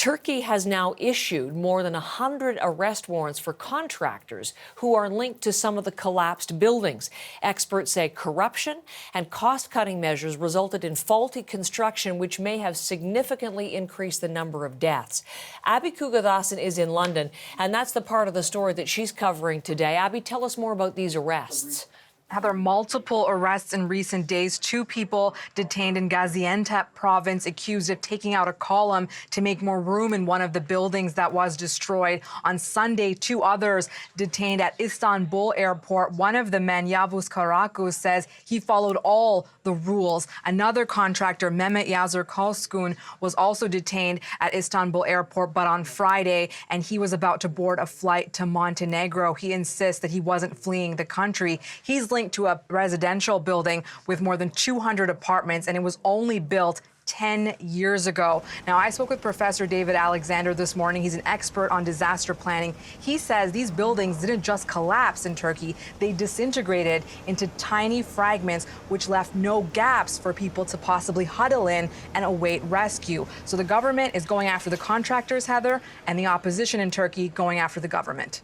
Turkey has now issued more than 100 arrest warrants for contractors who are linked to some of the collapsed buildings. Experts say corruption and cost-cutting measures resulted in faulty construction, which may have significantly increased the number of deaths. Abby Kugathasan is in London, and that's the part of the story that she's covering today. Abby, tell us more about these arrests. Heather, multiple arrests in recent days. 2 people detained in Gaziantep province accused of taking out a column to make more room in one of the buildings that was destroyed. On Sunday, 2 others detained at Istanbul airport. One of the men, Yavuz Karakus, says he followed all the rules. Another contractor, Mehmet Yazır Koskun, was also detained at Istanbul airport, but on Friday, and he was about to board a flight to Montenegro. He insists that he wasn't fleeing the country. He's linked to a residential building with more than 200 apartments, and it was only built 10 years ago. Now, I spoke with Professor David Alexander this morning. He's an expert on disaster planning. He says these buildings didn't just collapse in Turkey, they disintegrated into tiny fragments, which left no gaps for people to possibly huddle in and await rescue. So the government is going after the contractors, Heather, and the opposition in Turkey going after the government.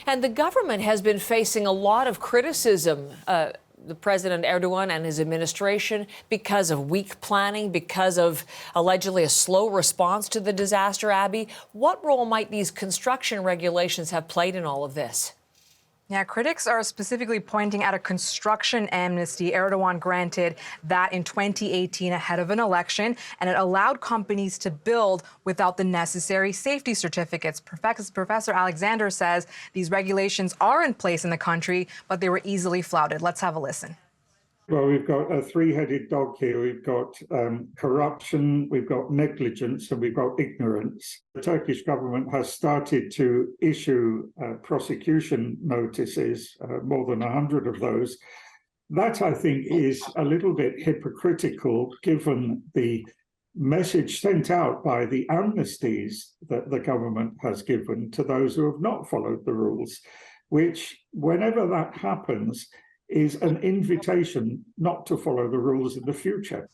And the government has been facing a lot of criticism, the President Erdogan and his administration, because of weak planning, because of allegedly a slow response to the disaster. Abby, what role might these construction regulations have played in all of this? Yeah, critics are specifically pointing at a construction amnesty Erdogan granted that in 2018 ahead of an election, and it allowed companies to build without the necessary safety certificates. Professor Alexander says these regulations are in place in the country, but they were easily flouted. Let's have a listen. Well, we've got a 3-headed dog here. We've got corruption, we've got negligence, and we've got ignorance. The Turkish government has started to issue prosecution notices, more than 100 of those. That, I think, is a little bit hypocritical given the message sent out by the amnesties that the government has given to those who have not followed the rules, which, whenever that happens, is an invitation not to follow the rules in the future.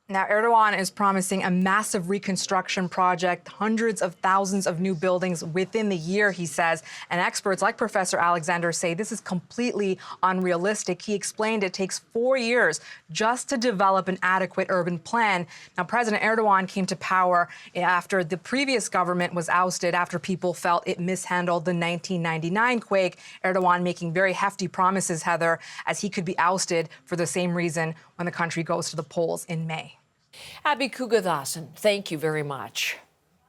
Now, Erdogan is promising a massive reconstruction project, hundreds of thousands of new buildings within the year, he says. And experts like Professor Alexander say this is completely unrealistic. He explained it takes 4 years just to develop an adequate urban plan. Now, President Erdogan came to power after the previous government was ousted, after people felt it mishandled the 1999 quake. Erdogan making very hefty promises, Heather, as he could be ousted for the same reason when the country goes to the polls in May. Abby Kugathasan, thank you very much.